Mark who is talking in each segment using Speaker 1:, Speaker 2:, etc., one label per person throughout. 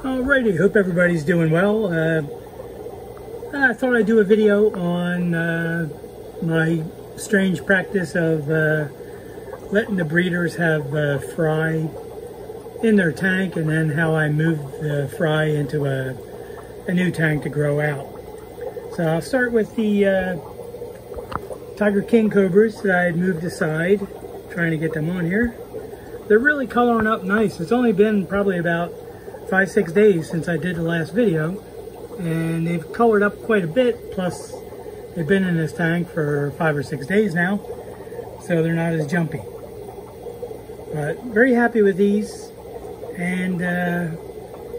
Speaker 1: Alrighty, hope everybody's doing well. I thought I'd do a video on my strange practice of letting the breeders have fry in their tank, and then how I move the fry into a new tank to grow out. So I'll start with the Tiger King Cobras that I had moved aside, trying to get them on here. They're really coloring up nice. It's only been probably about 5-6 days since I did the last video, and they've colored up quite a bit. Plus they've been in this tank for 5 or 6 days now, so they're not as jumpy. But very happy with these. And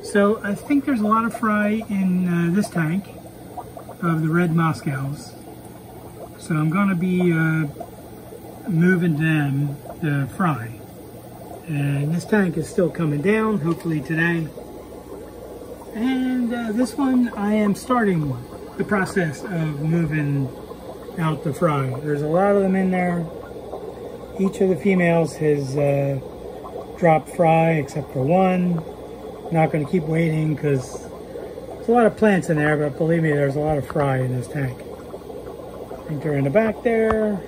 Speaker 1: so I think there's a lot of fry in this tank of the red Moscows, so I'm going to be moving them to fry. And this tank is still coming down, hopefully today. And this one, I am starting the process of moving out the fry. There's a lot of them in there. Each of the females has dropped fry except for one. Not going to keep waiting because there's a lot of plants in there, but believe me, there's a lot of fry in this tank. I think they're in the back there.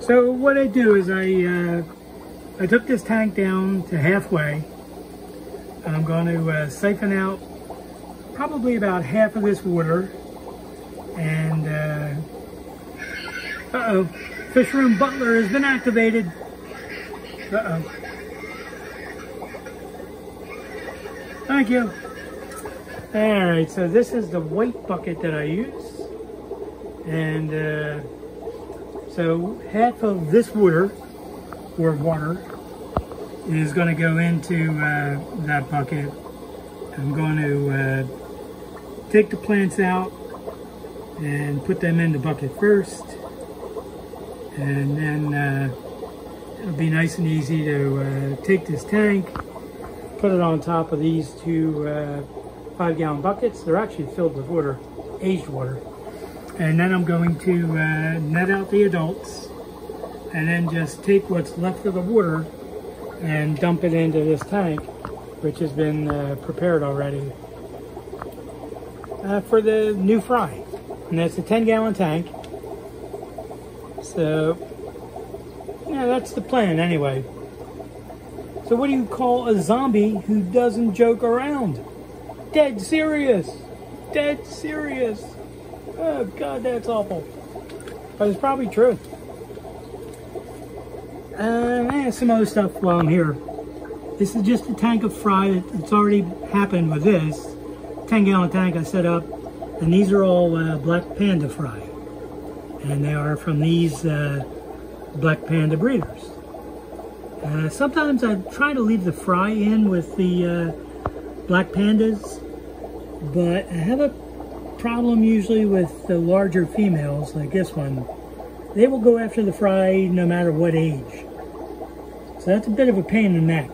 Speaker 1: So what I do is I took this tank down to halfway. I'm going to siphon out probably about half of this water. And, uh-oh, fish room butler has been activated. Uh-oh. Thank you. Alright, so this is the white bucket that I use. And, so half of this water is going to go into that bucket. I'm going to take the plants out and put them in the bucket first, and then it'll be nice and easy to take this tank, put it on top of these two 5-gallon buckets. They're actually filled with water, aged water, and then I'm going to net out the adults, and then just take what's left of the water and dump it into this tank, which has been prepared already for the new fry. And that's a 10-gallon tank. So, yeah, that's the plan anyway. So what do you call a zombie who doesn't joke around? Dead serious. Dead serious. Oh, God, that's awful. But it's probably true. And some other stuff while I'm here. This is just a tank of fry. It's already happened with this 10-gallon tank I set up, and these are all black panda fry, and they are from these black panda breeders. Sometimes I try to leave the fry in with the black pandas, but I have a problem usually with the larger females like this one. They will go after the fry no matter what age. So that's a bit of a pain in the neck.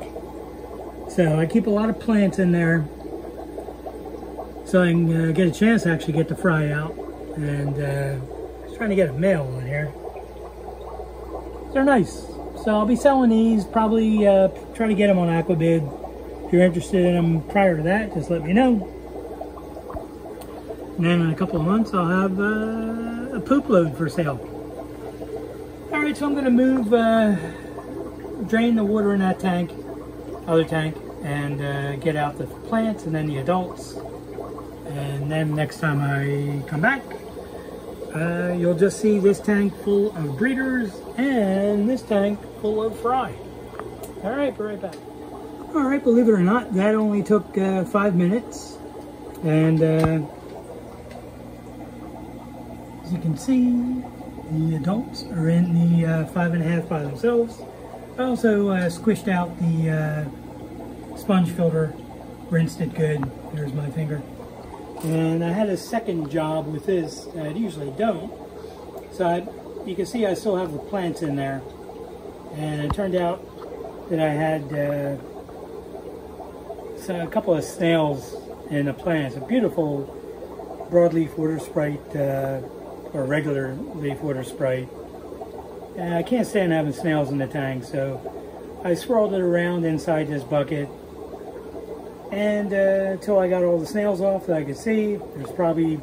Speaker 1: So I keep a lot of plants in there so I can get a chance to actually get the fry out. And just trying to get a male on here. They're nice. So I'll be selling these, probably try to get them on Aquabid. If you're interested in them prior to that, just let me know. And then in a couple of months I'll have a poop load for sale. Alright, so I'm going to move, drain the water in that tank, other tank, and get out the plants and then the adults. And then next time I come back, you'll just see this tank full of breeders and this tank full of fry. Alright, be right back. Alright, believe it or not, that only took 5 minutes. And as you can see, the adults are in the 5.5 by themselves. I also squished out the sponge filter, rinsed it good. There's my finger. And I had a second job with this that I usually don't. So you can see I still have the plants in there. And it turned out that I had a couple of snails in the plants. A beautiful broadleaf water sprite, or regular leaf water sprite. And I can't stand having snails in the tank, so I swirled it around inside this bucket And until I got all the snails off that I could see, there's probably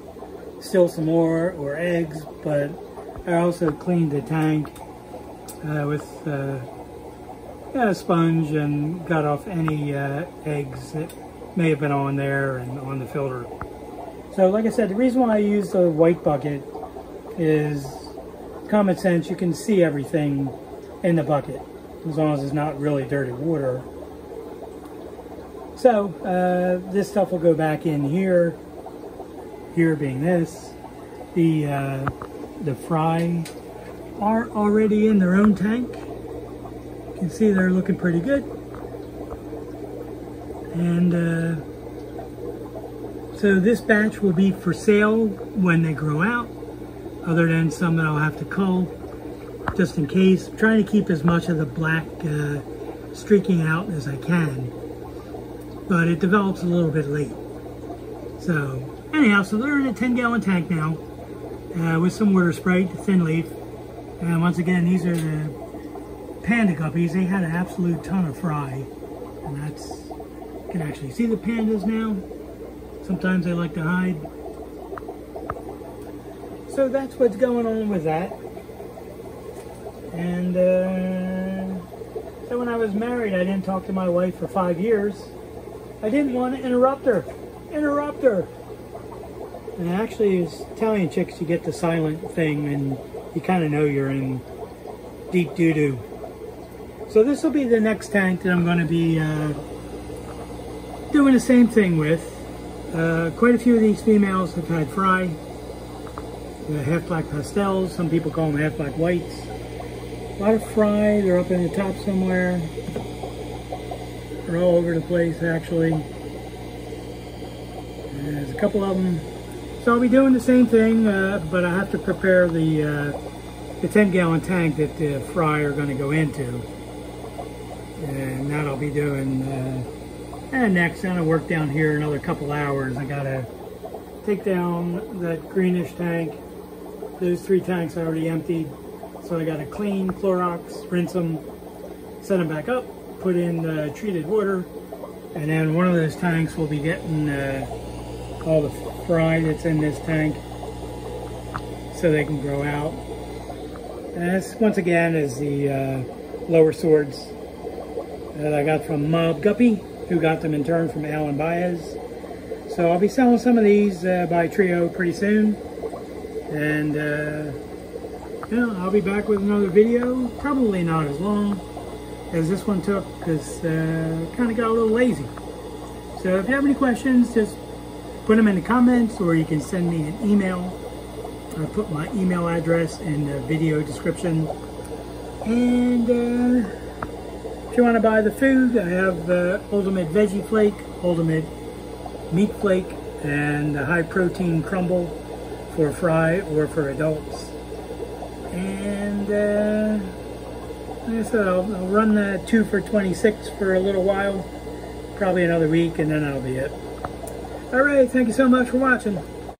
Speaker 1: still some more, or eggs, but I also cleaned the tank with a sponge and got off any eggs that may have been on there and on the filter. So like I said, the reason why I use the white bucket is common sense. You can see everything in the bucket as long as it's not really dirty water. So this stuff will go back in here. Here being this, the fry are already in their own tank. You can see they're looking pretty good. And so this batch will be for sale when they grow out, other than some that I'll have to cull just in case. I'm trying to keep as much of the black streaking out as I can, but it develops a little bit late. So anyhow, so they're in a 10-gallon tank now with some water sprite, thin leaf. And once again, these are the panda guppies. They had an absolute ton of fry, and that's, you can actually see the pandas now. Sometimes they like to hide. So that's what's going on with that. And so when I was married, I didn't talk to my wife for 5 years. I didn't want to interrupt her. And actually, as Italian chicks, you get the silent thing, and you kind of know you're in deep doo-doo. So this will be the next tank that I'm going to be doing the same thing with. Quite a few of these females have had fry. Half black pastels, some people call them half black whites. A lot of fry, they're up in the top somewhere. They're all over the place actually. There's a couple of them. So I'll be doing the same thing, but I have to prepare the 10-gallon tank that the fry are going to go into. And that I'll be doing next. I'm going to work down here another couple hours. I got to take down that greenish tank. Those 3 tanks I already emptied. So I got to clean, Clorox, rinse them, set them back up, put in treated water, and then one of those tanks will be getting all the fry that's in this tank so they can grow out. And this, once again, is the lower swords that I got from Guppy, who got them in turn from Alan Baez. So I'll be selling some of these by trio pretty soon. And I'll be back with another video, probably not as long as this one took, because kind of got a little lazy. So if you have any questions, just put them in the comments, or you can send me an email. I'll put my email address in the video description. And if you want to buy the food, I have Ultimate Veggie Flake, Ultimate Meat Flake, and the high protein crumble for fry or for adults. And like I said, I'll run the 2 for $26 for a little while, probably another week, and then that'll be it. Alright, thank you so much for watching.